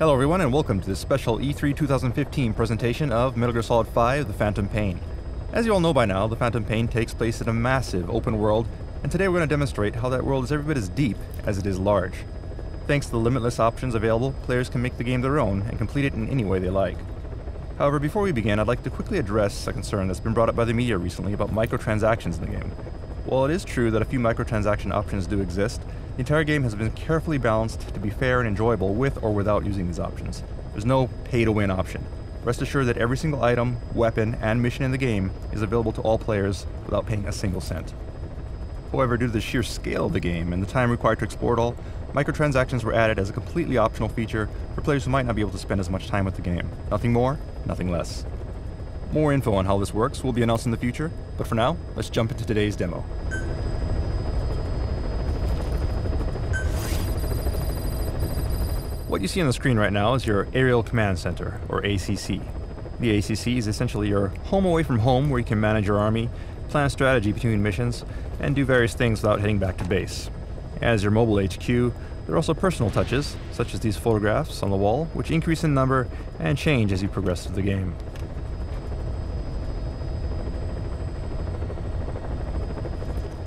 Hello everyone and welcome to this special E3 2015 presentation of Metal Gear Solid 5: The Phantom Pain. As you all know by now, The Phantom Pain takes place in a massive open world, and today we're going to demonstrate how that world is every bit as deep as it is large. Thanks to the limitless options available, players can make the game their own and complete it in any way they like. However, before we begin, I'd like to quickly address a concern that's been brought up by the media recently about microtransactions in the game. While it is true that a few microtransaction options do exist, the entire game has been carefully balanced to be fair and enjoyable with or without using these options. There's no pay-to-win option. Rest assured that every single item, weapon, and mission in the game is available to all players without paying a single cent. However, due to the sheer scale of the game and the time required to explore it all, microtransactions were added as a completely optional feature for players who might not be able to spend as much time with the game. Nothing more, nothing less. More info on how this works will be announced in the future, but for now, let's jump into today's demo. What you see on the screen right now is your Aerial Command Center, or ACC. The ACC is essentially your home away from home where you can manage your army, plan strategy between missions, and do various things without heading back to base. As your mobile HQ, there are also personal touches, such as these photographs on the wall, which increase in number and change as you progress through the game.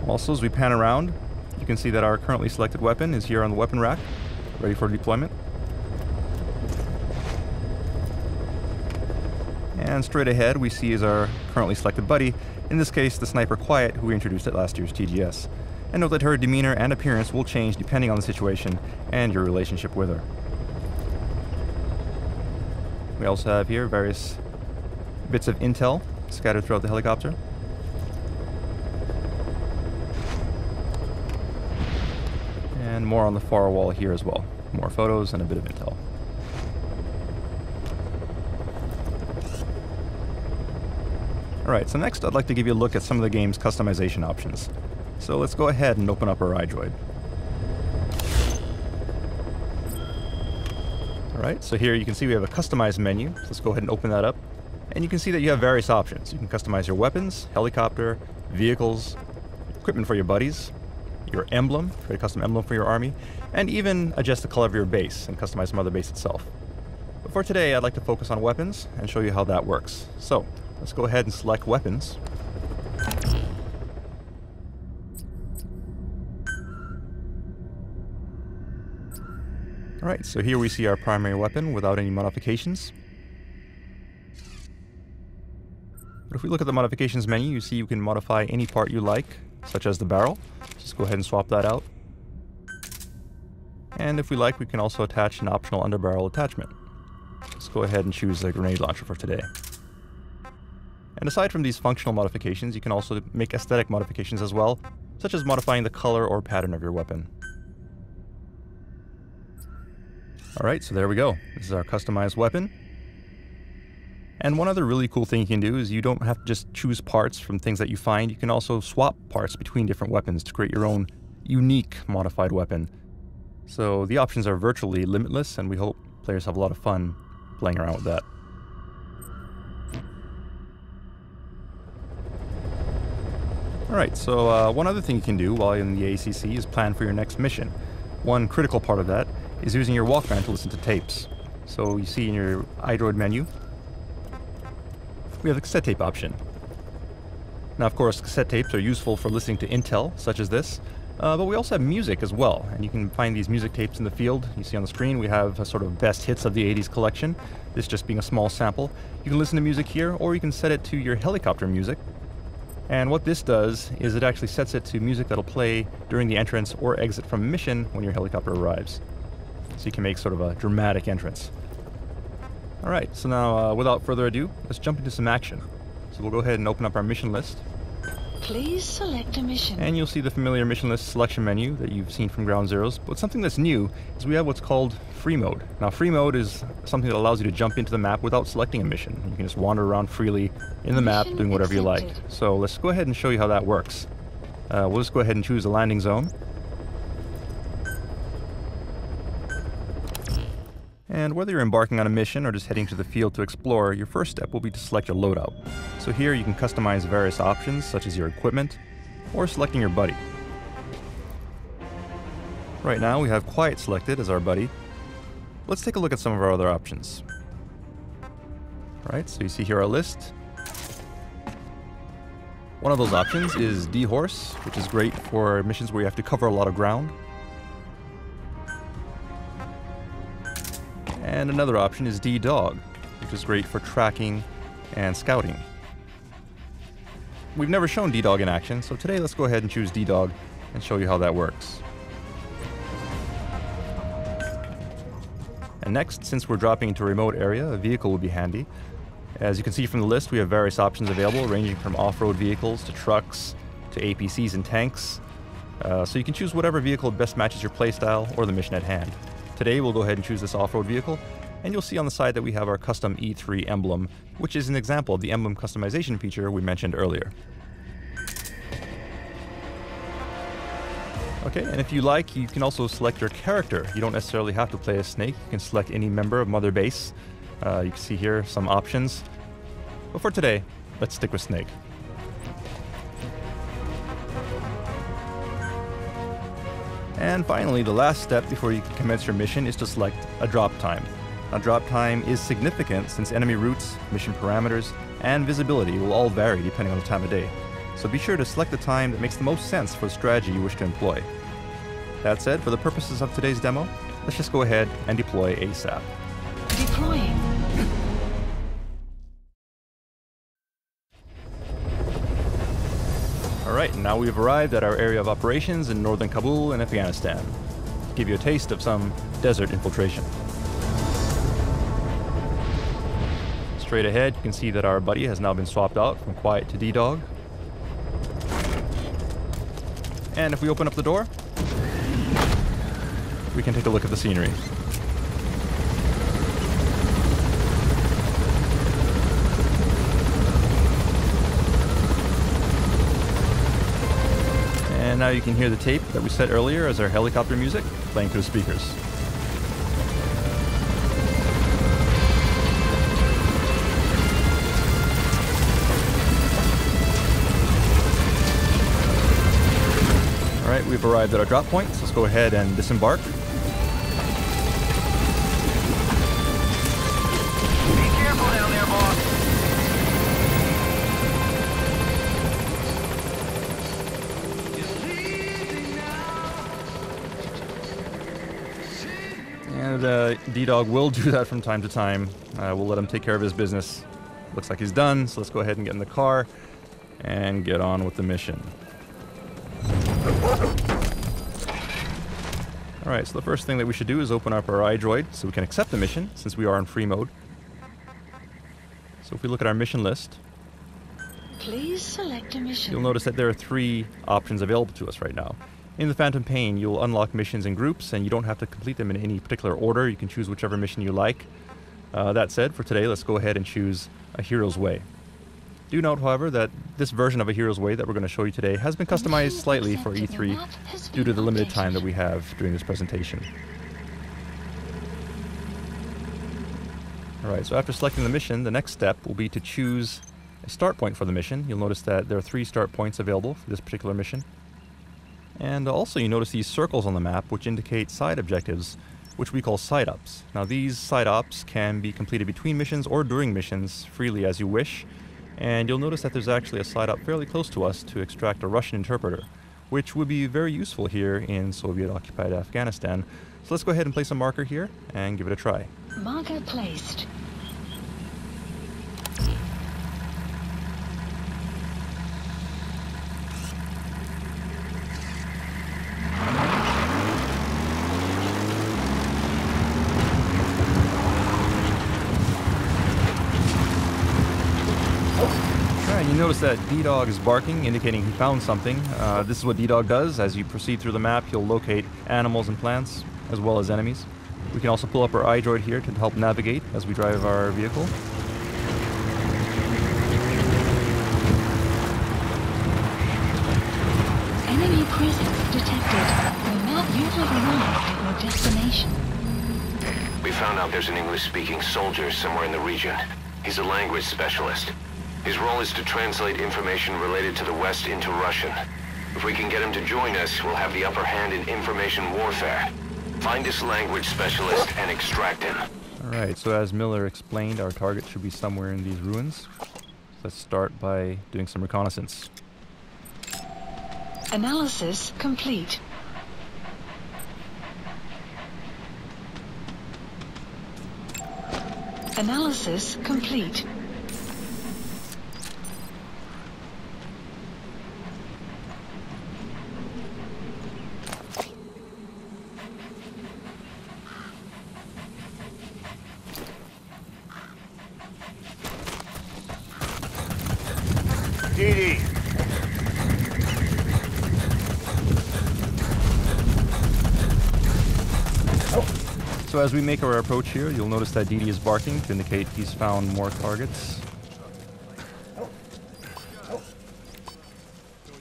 Also, as we pan around, you can see that our currently selected weapon is here on the weapon rack, ready for deployment. And straight ahead we see is our currently selected buddy, in this case the Sniper Quiet, who we introduced at last year's TGS. And note that her demeanor and appearance will change depending on the situation and your relationship with her. We also have here various bits of intel scattered throughout the helicopter. And more on the far wall here as well. More photos and a bit of intel. Alright, so next I'd like to give you a look at some of the game's customization options. So let's go ahead and open up our iDroid. Alright, so here you can see we have a customized menu. So let's go ahead and open that up. And you can see that you have various options. You can customize your weapons, helicopter, vehicles, equipment for your buddies, your emblem, create a custom emblem for your army, and even adjust the color of your base and customize some other base itself. But for today, I'd like to focus on weapons and show you how that works. So, let's go ahead and select weapons. Alright, so here we see our primary weapon without any modifications. But if we look at the modifications menu, you see you can modify any part you like, such as the barrel. Just go ahead and swap that out. And if we like, we can also attach an optional underbarrel attachment. Let's go ahead and choose the grenade launcher for today. And aside from these functional modifications, you can also make aesthetic modifications as well, such as modifying the color or pattern of your weapon. Alright, so there we go. This is our customized weapon. And one other really cool thing you can do is you don't have to just choose parts from things that you find. You can also swap parts between different weapons to create your own unique modified weapon. So the options are virtually limitless, and we hope players have a lot of fun playing around with that. Alright, so one other thing you can do while in the ACC is plan for your next mission. One critical part of that is using your Walkman to listen to tapes. So you see in your iDroid menu, we have the cassette tape option. Now, of course, cassette tapes are useful for listening to intel, such as this, but we also have music as well, and you can find these music tapes in the field. You see on the screen we have a sort of best hits of the 80s collection, this just being a small sample. You can listen to music here, or you can set it to your helicopter music. And what this does is it actually sets it to music that'll play during the entrance or exit from a mission when your helicopter arrives. So you can make sort of a dramatic entrance. Alright, so now without further ado, let's jump into some action. So we'll go ahead and open up our mission list. Please select a mission. And you'll see the familiar mission list selection menu that you've seen from Ground Zeroes. But something that's new is we have what's called free mode. Now free mode is something that allows you to jump into the map without selecting a mission. You can just wander around freely in the map doing whatever you like. So let's go ahead and show you how that works. We'll just go ahead and choose a landing zone. And whether you're embarking on a mission or just heading to the field to explore, your first step will be to select your loadout. So here you can customize various options such as your equipment or selecting your buddy. Right now we have Quiet selected as our buddy, Let's take a look at some of our other options. Alright, so you see here our list. One of those options is D-Horse, which is great for missions where you have to cover a lot of ground. And another option is D-Dog, which is great for tracking and scouting. We've never shown D-Dog in action, so today let's go ahead and choose D-Dog and show you how that works. And next, since we're dropping into a remote area, a vehicle will be handy. As you can see from the list, we have various options available, ranging from off-road vehicles to trucks to APCs and tanks. So you can choose whatever vehicle best matches your playstyle or the mission at hand. Today we'll go ahead and choose this off-road vehicle, and you'll see on the side that we have our custom E3 emblem, which is an example of the emblem customization feature we mentioned earlier. Okay, and if you like, you can also select your character. You don't necessarily have to play as Snake. You can select any member of Mother Base. You can see here some options. But for today, let's stick with Snake. And finally, the last step before you can commence your mission is to select a drop time. Now, drop time is significant since enemy routes, mission parameters, and visibility will all vary depending on the time of day. So be sure to select the time that makes the most sense for the strategy you wish to employ. That said, for the purposes of today's demo, let's just go ahead and deploy ASAP. Deploying. Alright, now we've arrived at our area of operations in northern Kabul in Afghanistan. To give you a taste of some desert infiltration. Straight ahead, you can see that our buddy has now been swapped out from Quiet to D-Dog. And if we open up the door, we can take a look at the scenery. And now you can hear the tape that we set earlier as our helicopter music playing through the speakers. Alright, we've arrived at our drop point, so let's go ahead and disembark. Be careful down there, boss. And D-Dog will do that from time to time. We'll let him take care of his business. Looks like he's done, so let's go ahead and get in the car and get on with the mission. Alright, so the first thing that we should do is open up our iDroid so we can accept the mission, since we are in free mode. So if we look at our mission list, Please select a mission. you'll notice that there are 3 options available to us right now. In the Phantom Pain, you'll unlock missions in groups, and you don't have to complete them in any particular order. You can choose whichever mission you like. That said, for today, let's go ahead and choose A Hero's Way. Do note, however, that this version of A Hero's Way that we're going to show you today has been customized slightly for E3 due to the limited time that we have during this presentation. Alright, so after selecting the mission, the next step will be to choose a start point for the mission. You'll notice that there are 3 start points available for this particular mission. And also you notice these circles on the map which indicate side objectives, which we call side ops. Now these side ops can be completed between missions or during missions freely as you wish. And you'll notice that there's actually a side op fairly close to us to extract a Russian interpreter, which would be very useful here in Soviet-occupied Afghanistan. So let's go ahead and place a marker here and give it a try. Marker placed. You notice that D-Dog is barking, indicating he found something. This is what D-Dog does. As you proceed through the map, he'll locate animals and plants, as well as enemies. We can also pull up our iDroid here to help navigate as we drive our vehicle. Enemy presence detected. The map you have arrived at your destination. We found out there's an English-speaking soldier somewhere in the region. He's a language specialist. His role is to translate information related to the West into Russian. If we can get him to join us, we'll have the upper hand in information warfare. Find this language specialist and extract him. Alright, so as Miller explained, our target should be somewhere in these ruins. Let's start by doing some reconnaissance. Analysis complete. Analysis complete. DD. So as we make our approach here, you'll notice that DD is barking to indicate he's found more targets.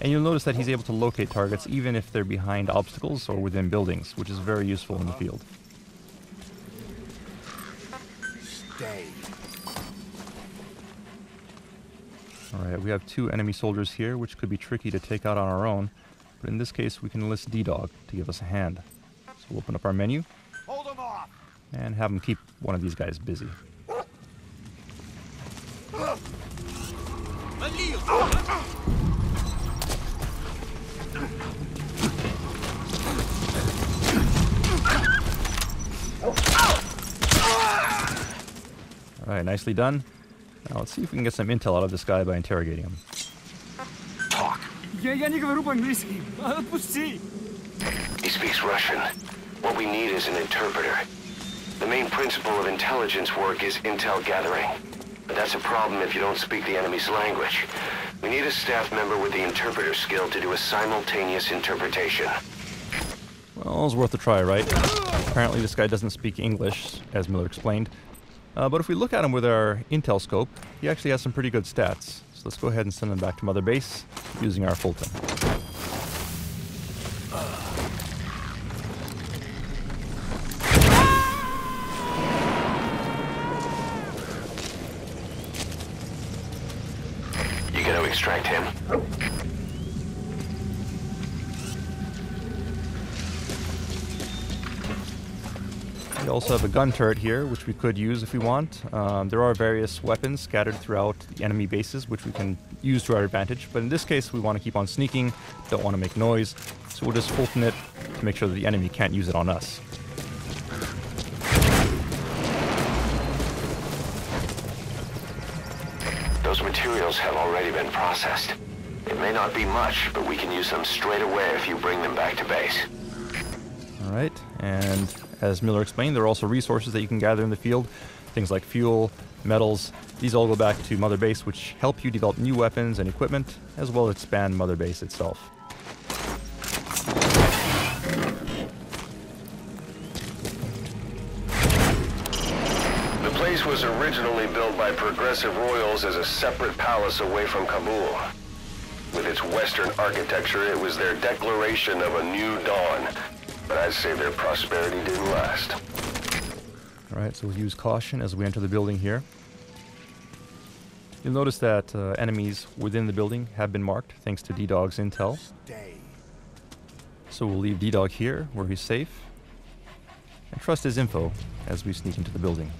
And you'll notice that he's able to locate targets even if they're behind obstacles or within buildings, which is very useful in the field. Stay. Alright, we have 2 enemy soldiers here, which could be tricky to take out on our own, but in this case we can enlist D-Dog to give us a hand. So we'll open up our menu Hold them off. and have him keep one of these guys busy. Alright, nicely done. Now let's see if we can get some intel out of this guy by interrogating him. Talk. Я не говорю по-английски. Отпусти. He speaks Russian. What we need is an interpreter. The main principle of intelligence work is intel gathering. But that's a problem if you don't speak the enemy's language. We need a staff member with the interpreter skill to do a simultaneous interpretation. Well, it was worth a try, right? Apparently this guy doesn't speak English, as Miller explained. But if we look at him with our intel scope, he actually has some pretty good stats. So let's go ahead and send him back to Mother Base using our Fulton. You gotta extract him. We also have a gun turret here, which we could use if we want. There are various weapons scattered throughout the enemy bases, which we can use to our advantage. But in this case, we want to keep on sneaking, don't want to make noise. So we'll just Fulton it to make sure that the enemy can't use it on us. Those materials have already been processed. It may not be much, but we can use them straight away if you bring them back to base. Alright, and as Miller explained, there are also resources that you can gather in the field. Things like fuel, metals. These all go back to Mother Base, which help you develop new weapons and equipment, as well as expand Mother Base itself. The place was originally built by progressive royals as a separate palace away from Kabul. With its Western architecture, it was their declaration of a new dawn. But I'd say their prosperity didn't last. Alright, so we'll use caution as we enter the building here. You'll notice that enemies within the building have been marked thanks to D-Dog's intel. So we'll leave D-Dog here, where he's safe, and trust his info as we sneak into the building.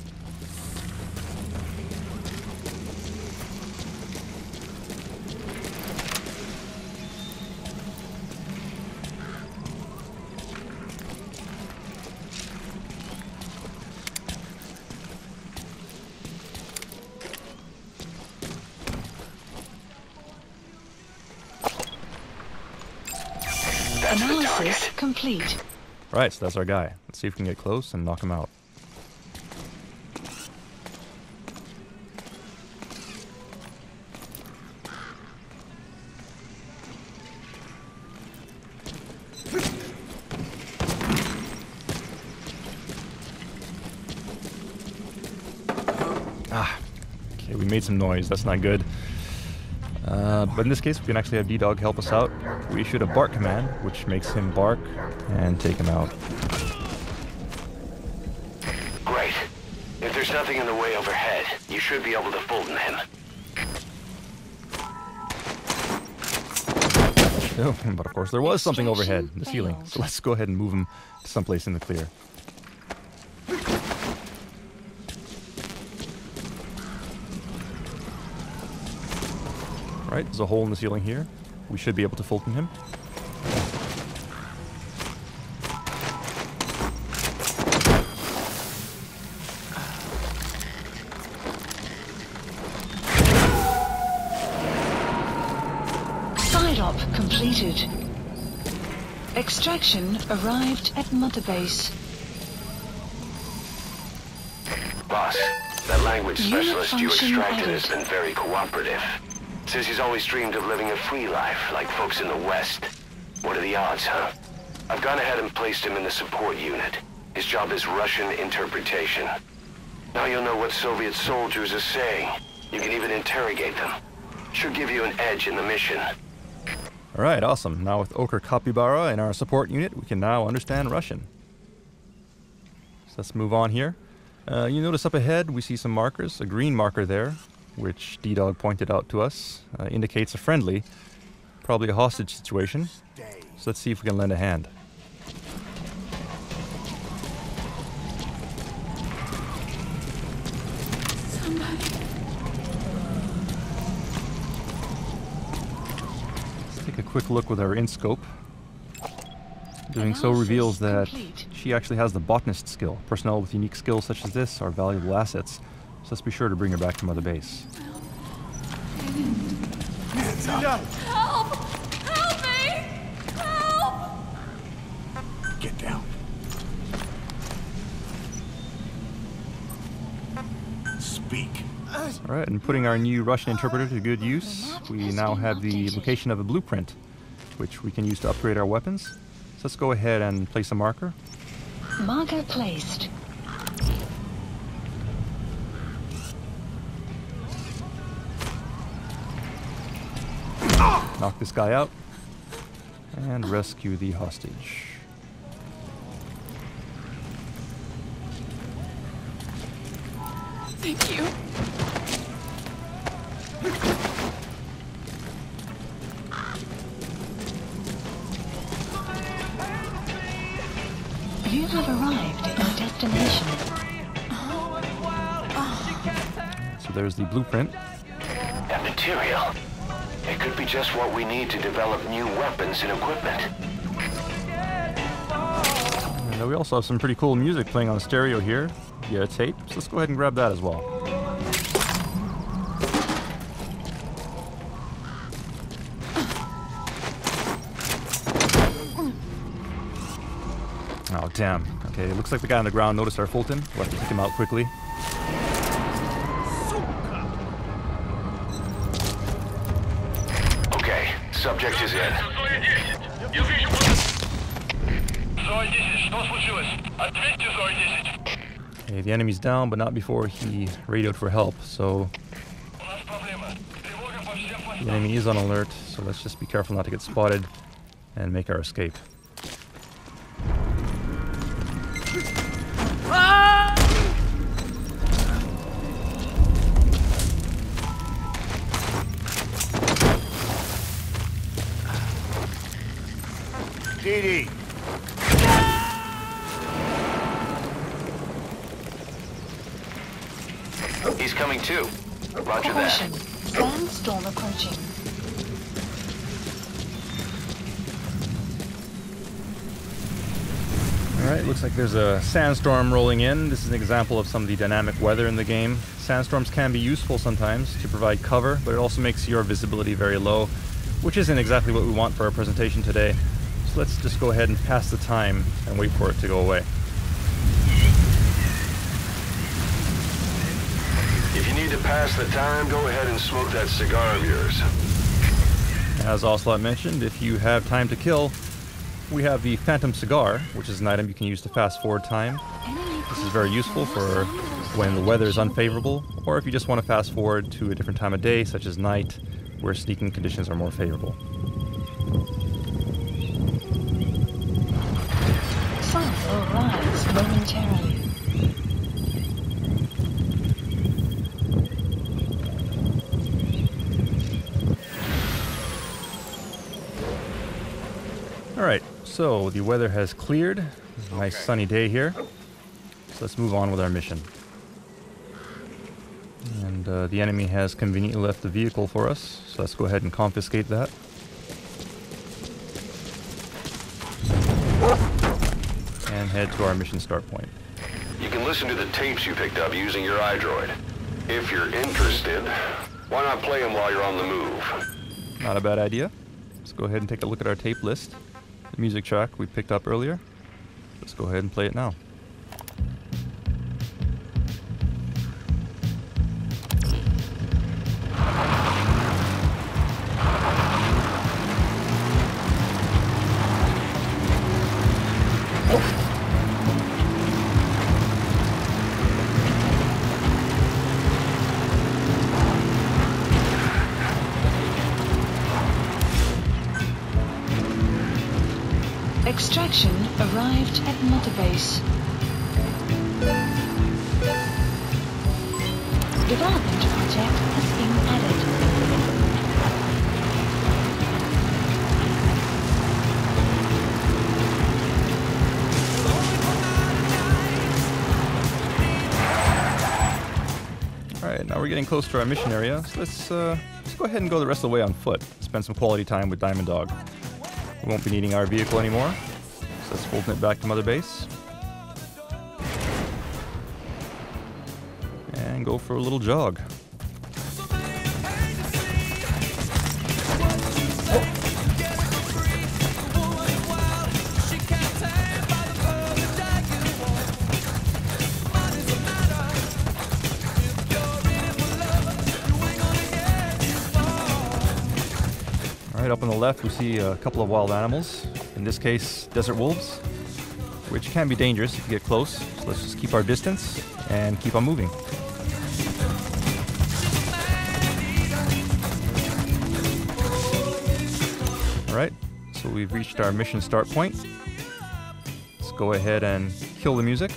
That's the Analysis target. complete. Right, so that's our guy. Let's see if we can get close and knock him out. Okay, we made some noise. That's not good. But in this case, we can actually have D-Dog help us out. We issue a bark command, which makes him bark and take him out. Great. If there's nothing in the way overhead, you should be able to Fulton him. Oh, but of course there was something overhead, the ceiling. So let's go ahead and move him to someplace in the clear. Right, there's a hole in the ceiling here. We should be able to Fulton him. Completed. Extraction arrived at Mother Base. Boss, that language Unit specialist you function extracted has added. been very cooperative. Says he's always dreamed of living a free life, like folks in the West. What are the odds, huh? I've gone ahead and placed him in the support unit. His job is Russian interpretation. Now you'll know what Soviet soldiers are saying. You can even interrogate them. Should give you an edge in the mission. Alright, awesome. Now with Ochre Capybara in our support unit, we can now understand Russian. So let's move on here. You notice up ahead we see some markers. A green marker there, which D-Dog pointed out to us, indicates a friendly, probably a hostage situation. So let's see if we can lend a hand. Take a quick look with our in-scope. Doing so reveals that she actually has the botanist skill. Personnel with unique skills such as this are valuable assets, so let's be sure to bring her back to Mother Base. Help! Help me! Help! Get down. Speak. Alright, and putting our new Russian interpreter to good use, we now have the location of a blueprint, which we can use to upgrade our weapons. So let's go ahead and place a marker. Marker placed. Knock this guy out, and rescue the hostage. Thank you. You have arrived at your destination. So there's the blueprint. That material. It could be just what we need to develop new weapons and equipment. And we also have some pretty cool music playing on stereo here via tape, so let's go ahead and grab that as well. Oh, damn. Okay, it looks like the guy on the ground noticed our Fulton. We'll have to kick him out quickly. Okay, subject is in. Okay, the enemy's down, but not before he radioed for help, so the enemy is on alert, so let's just be careful not to get spotted and make our escape. DD. He's coming too. Roger Caution. that. Sandstorm approaching. Alright, looks like there's a sandstorm rolling in. This is an example of some of the dynamic weather in the game. Sandstorms can be useful sometimes to provide cover, but it also makes your visibility very low, which isn't exactly what we want for our presentation today. So let's just go ahead and pass the time and wait for it to go away. If you need to pass the time, go ahead and smoke that cigar of yours. As Ocelot mentioned, if you have time to kill, we have the Phantom Cigar, which is an item you can use to fast forward time. This is very useful for when the weather is unfavorable, or if you just want to fast forward to a different time of day, such as night, where sneaking conditions are more favorable. Sun will rise momentarily. Alright, so the weather has cleared. Nice sunny day here. So let's move on with our mission. And the enemy has conveniently left the vehicle for us, so let's go ahead and confiscate that. And head to our mission start point. You can listen to the tapes you picked up using your iDroid. If you're interested, why not play them while you're on the move? Not a bad idea. Let's go ahead and take a look at our tape list. The music track we picked up earlier. Let's go ahead and play it now. Extraction arrived at Mother Base. Development project has been added. Alright, now we're getting close to our mission area, so let's go ahead and go the rest of the way on foot. Spend some quality time with Diamond Dog. We won't be needing our vehicle anymore, so let's fold it back to Mother Base. And go for a little jog. Alright, up on the left we see a couple of wild animals. In this case, desert wolves, which can be dangerous if you get close. So let's just keep our distance and keep on moving. Alright, so we've reached our mission start point. Let's go ahead and kill the music.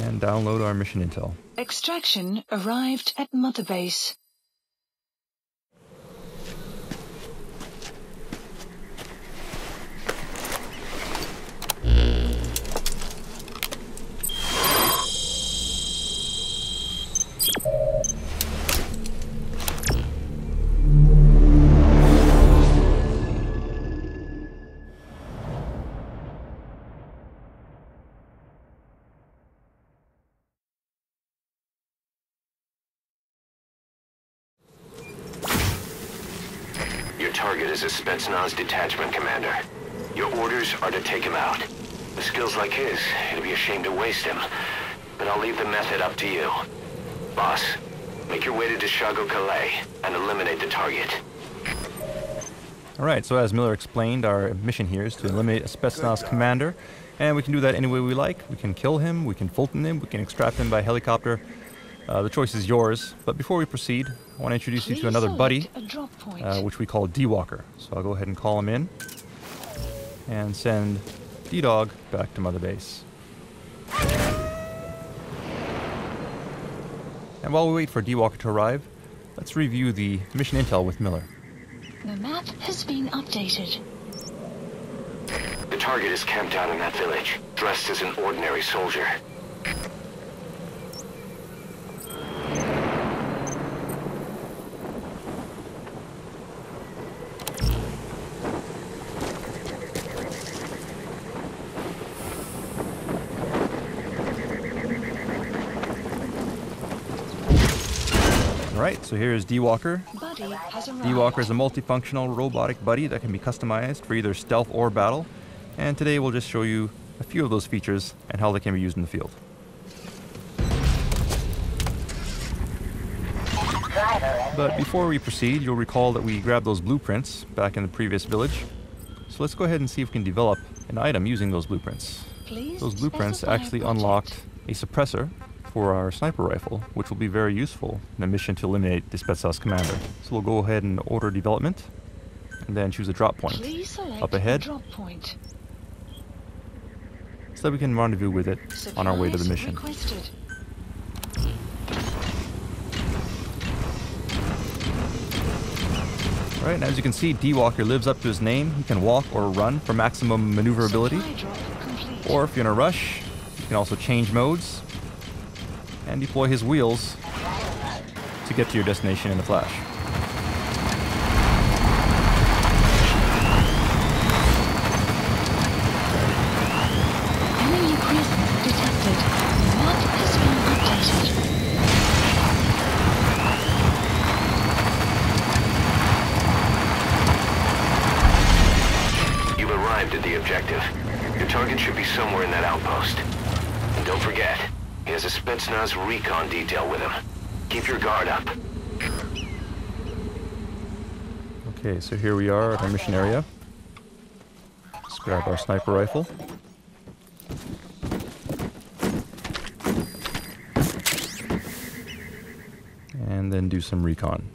And download our mission intel. Extraction arrived at Mother Base. Your target is a Spetsnaz detachment commander. Your orders are to take him out. With skills like his, it'd be a shame to waste him. But I'll leave the method up to you. Boss, make your way to Dishago Calais and eliminate the target. Alright, so as Miller explained, our mission here is to eliminate a Spetsnaz commander, and we can do that any way we like. We can kill him, we can Fulton him, we can extract him by helicopter. The choice is yours, but before we proceed, I want to introduce you to another buddy, which we call D-Walker. So I'll go ahead and call him in, and send D-Dog back to Mother Base. And while we wait for D-Walker to arrive, let's review the mission intel with Miller. The map has been updated. The target is camped out in that village, dressed as an ordinary soldier. Alright, so here is D-Walker. Buddy has arrived. D-Walker is a multifunctional robotic buddy that can be customized for either stealth or battle. And today we'll just show you a few of those features and how they can be used in the field. But before we proceed, you'll recall that we grabbed those blueprints back in the previous village. So let's go ahead and see if we can develop an item using those blueprints. Those blueprints actually unlocked a suppressor for our sniper rifle, which will be very useful in a mission to eliminate the Spetsnaz commander. So we'll go ahead and order development, and then choose a drop point up ahead, so that we can rendezvous with it on our way to the mission. Right, and as you can see, D-Walker lives up to his name. He can walk or run for maximum maneuverability. Supply drop complete. Or if you're in a rush, you can also change modes and deploy his wheels to get to your destination in a flash. Enemy presence detected. The map has been updated. You've arrived at the objective. Your target should be somewhere in that outpost. And don't forget, he has a Spetsnaz recon detail with him. Keep your guard up. Okay, so here we are at our mission area. Let's grab our sniper rifle. And then do some recon.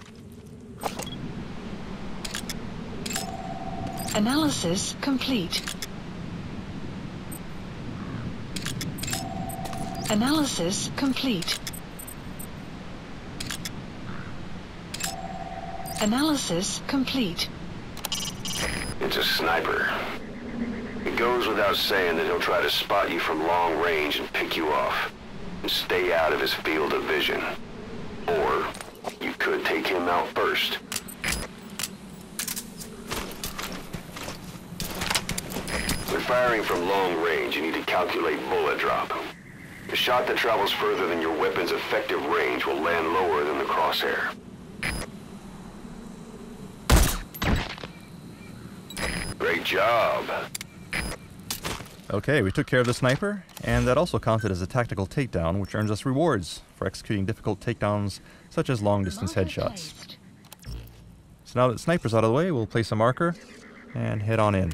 Analysis complete. Analysis complete. Analysis complete. It's a sniper. It goes without saying that he'll try to spot you from long range and pick you off. And stay out of his field of vision. Or you could take him out first. When firing from long range, you need to calculate bullet drop. A shot that travels further than your weapon's effective range will land lower than the crosshair. Great job. Okay, we took care of the sniper, and that also counted as a tactical takedown, which earns us rewards for executing difficult takedowns such as long-distance headshots. Placed. So now that the sniper's out of the way, we'll place a marker and head on in.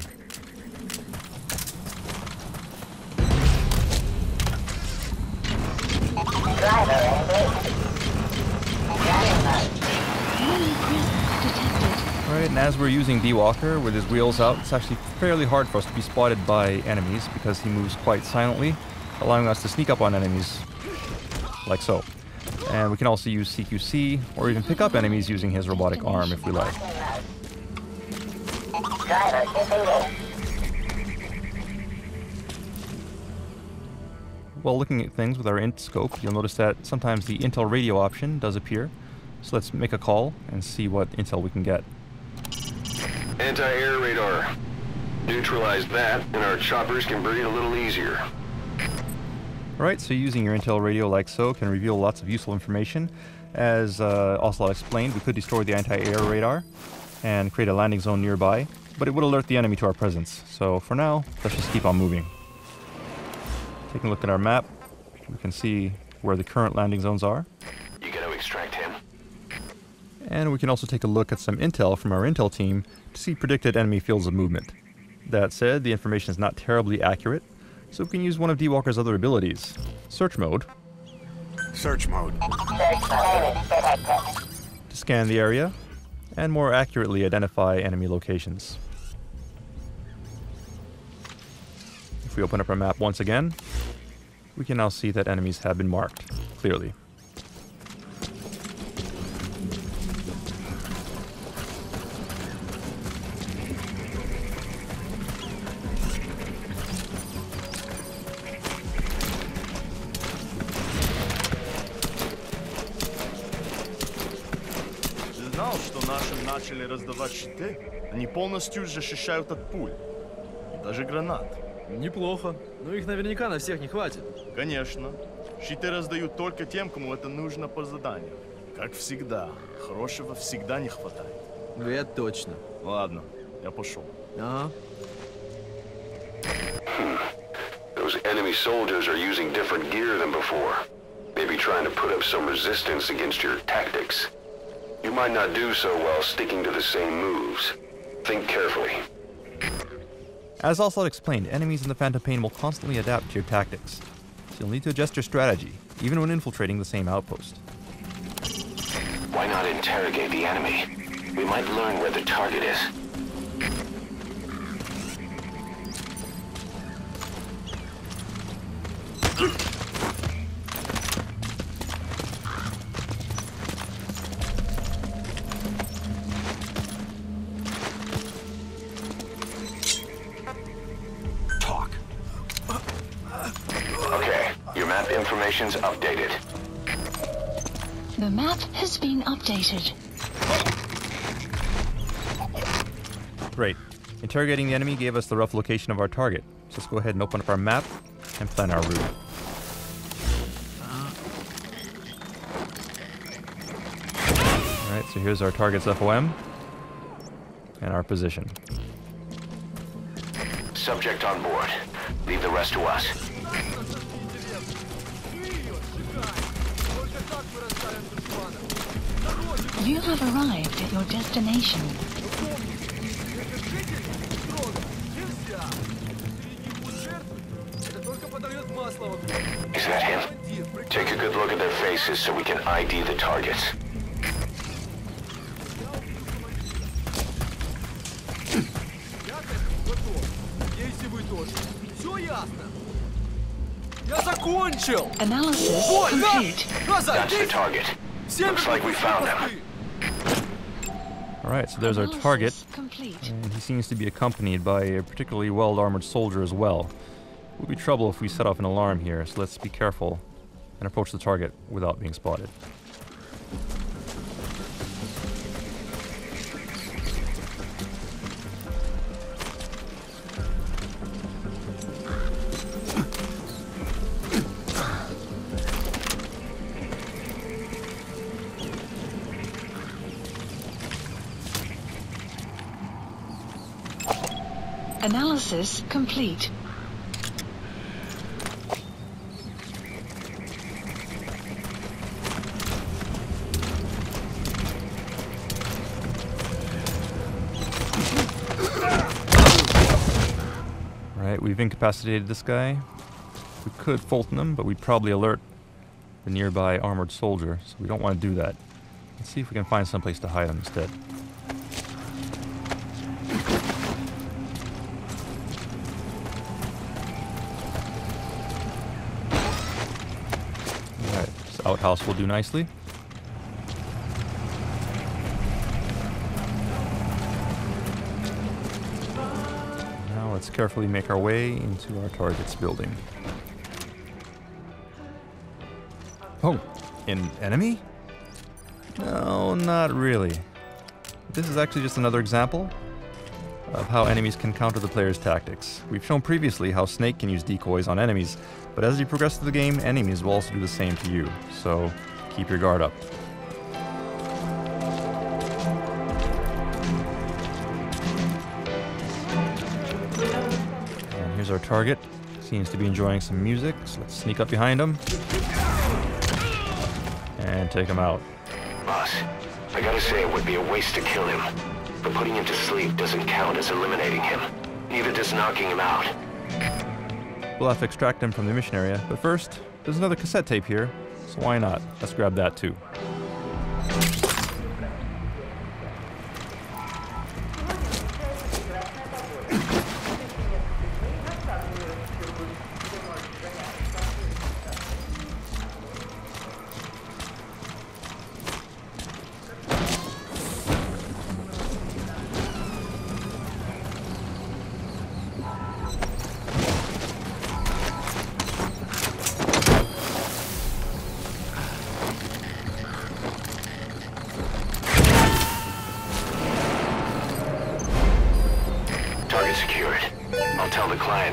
Enemy presence detected. Alright, and as we're using D-Walker with his wheels out, it's actually fairly hard for us to be spotted by enemies because he moves quite silently, allowing us to sneak up on enemies like so. And we can also use CQC or even pick up enemies using his robotic arm if we like. While looking at things with our int scope, you'll notice that sometimes the intel radio option does appear. So let's make a call and see what intel we can get. Anti-air radar. Neutralize that, and our choppers can breathe a little easier. Alright, so using your intel radio like so can reveal lots of useful information. As Ocelot explained, we could destroy the anti-air radar and create a landing zone nearby, but it would alert the enemy to our presence. So for now, let's just keep on moving. Taking a look at our map, we can see where the current landing zones are. You gotta extract him. And we can also take a look at some intel from our intel team to see predicted enemy fields of movement. That said, the information is not terribly accurate, so we can use one of D-Walker's other abilities, search mode, Search mode. to scan the area and more accurately identify enemy locations. If we open up our map once again, we can now see that enemies have been marked clearly. Ты знал, что нашим начали раздавать щиты? Они полностью защищают от пуль. И даже гранат. Неплохо. Но их наверняка на всех не хватит. Конечно. Щиты раздают только тем, кому это нужно по заданию. Как всегда. Хорошего всегда не хватает. Ну, это точно. Ладно, я пошел. Ага. Those enemy soldiers are using different gear than before. Maybe trying to put up some resistance against your tactics. You might not do so while sticking to the same moves. Think carefully. As Ocelot explained, enemies in the Phantom Pain will constantly adapt to your tactics, so you'll need to adjust your strategy, even when infiltrating the same outpost. Why not interrogate the enemy? We might learn where the target is. Information's updated. The map has been updated. Great. Interrogating the enemy gave us the rough location of our target. So let's go ahead and open up our map and plan our route. Alright, so here's our target's FOM and our position. Subject on board. Leave the rest to us. You have arrived at your destination. Is that him? Take a good look at their faces so we can ID the targets. Analysis complete. That's the target. Looks like we found him. Alright, so there's our target. Complete. And he seems to be accompanied by a particularly well-armored soldier as well. It would be trouble if we set off an alarm here, so let's be careful and approach the target without being spotted. Analysis complete. Alright, we've incapacitated this guy. We could Fulton him, but we'd probably alert the nearby armored soldier, so we don't want to do that. Let's see if we can find someplace to hide him instead. Alright, this outhouse will do nicely. Let's carefully make our way into our target's building. Oh, an enemy? No, not really. This is actually just another example of how enemies can counter the player's tactics. We've shown previously how Snake can use decoys on enemies, but as you progress through the game, enemies will also do the same to you, so keep your guard up. Here's our target. Seems to be enjoying some music, so let's sneak up behind him and take him out. Boss, I gotta say it would be a waste to kill him. But putting him to sleep doesn't count as eliminating him. Neither does knocking him out. We'll have to extract him from the mission area, but first, there's another cassette tape here, so why not? Let's grab that too.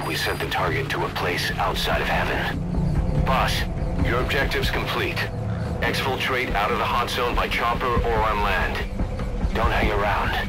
We sent the target to a place outside of heaven. Boss, your objective's complete. Exfiltrate out of the hot zone by chopper or on land. Don't hang around.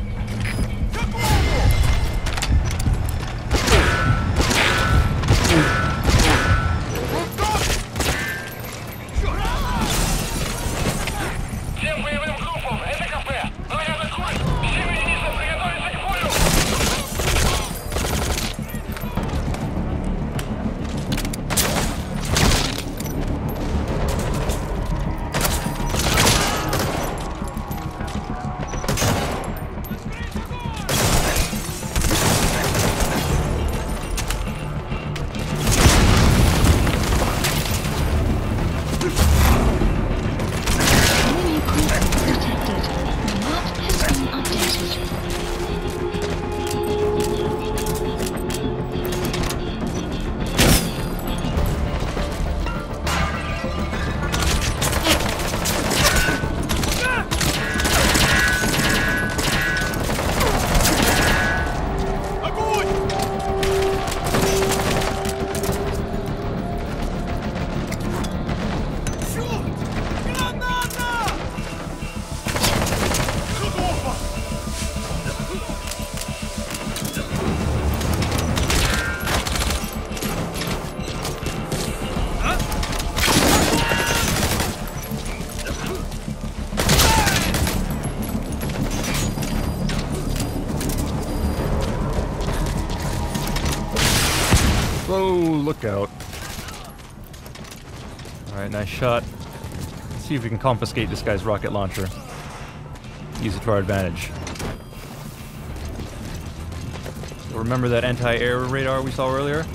lookout. Alright, nice shot. Let's see if we can confiscate this guy's rocket launcher. Use it to our advantage. So remember that anti-air radar we saw earlier?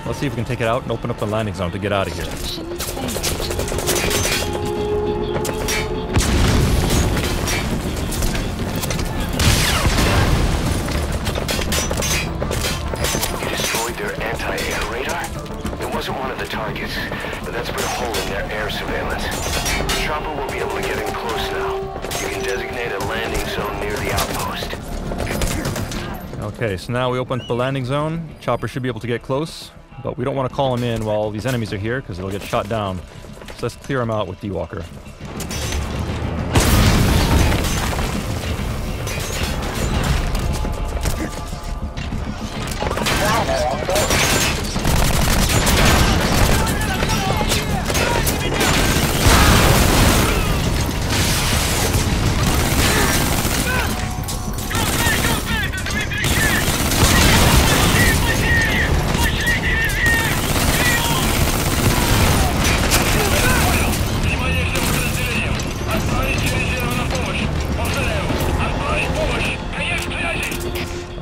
Let's see if we can take it out and open up the landing zone to get out of here. You destroyed their anti-air radar? It wasn't one of the targets, but that's put a hole in their air surveillance. The chopper will be able to get in close now. You can designate a landing zone near the outpost. Okay, so now we open up the landing zone. Chopper should be able to get close, but we don't want to call him in while all these enemies are here because they'll get shot down. So let's clear him out with D-Walker.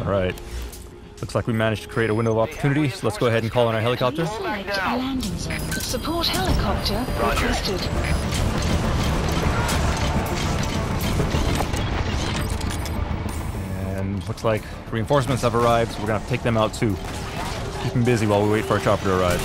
Alright. Looks like we managed to create a window of opportunity, so let's go ahead and call in our helicopter. Select a landing zone. Support helicopter requested. And looks like reinforcements have arrived, so we're gonna have to take them out too. Keep them busy while we wait for our chopper to arrive.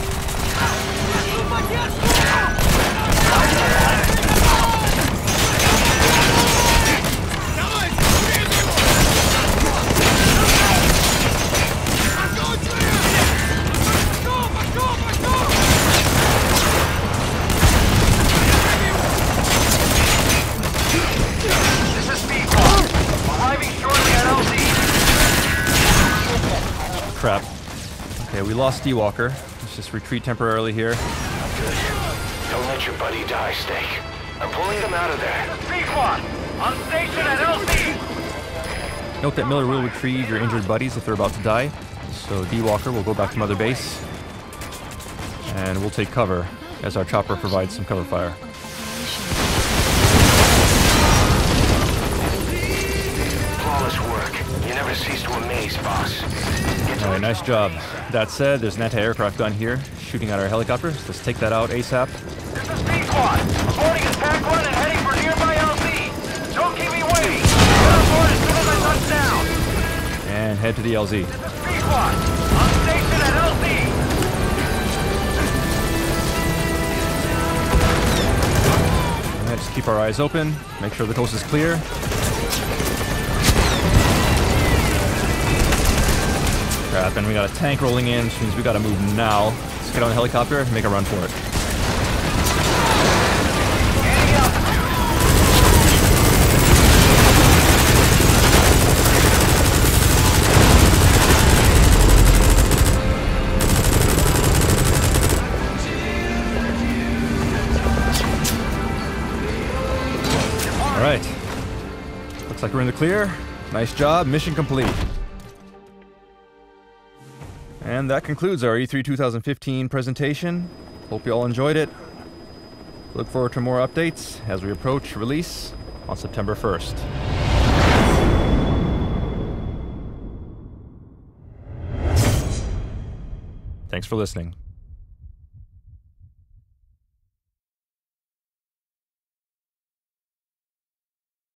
Crap. Okay, we lost D-Walker. Let's just retreat temporarily here. Good. Don't let your buddy die, Snake. I'm pulling them out of there. P-Quad! On station at LC! Note that Miller will retrieve your injured buddies if they're about to die. So D-Walker will go back to Mother Base. And we'll take cover as our chopper provides some cover fire. Flawless work. You never cease to amaze, boss. Alright, nice job. That said, there's an anti-aircraft gun here shooting at our helicopter. So let's take that out ASAP. This is P-Quad! Boarding a pack one and heading for nearby LZ! Don't keep me waiting! Get on board as soon as I touch down! And head to the LZ. This is P-Quad! On station at LZ! Alright, just keep our eyes open. Make sure the coast is clear. Crap, and we got a tank rolling in, which means we gotta move now. Let's get on the helicopter and make a run for it. Alright. Looks like we're in the clear. Nice job, mission complete. And that concludes our E3 2015 presentation. Hope you all enjoyed it. Look forward to more updates as we approach release on September 1st. Thanks for listening.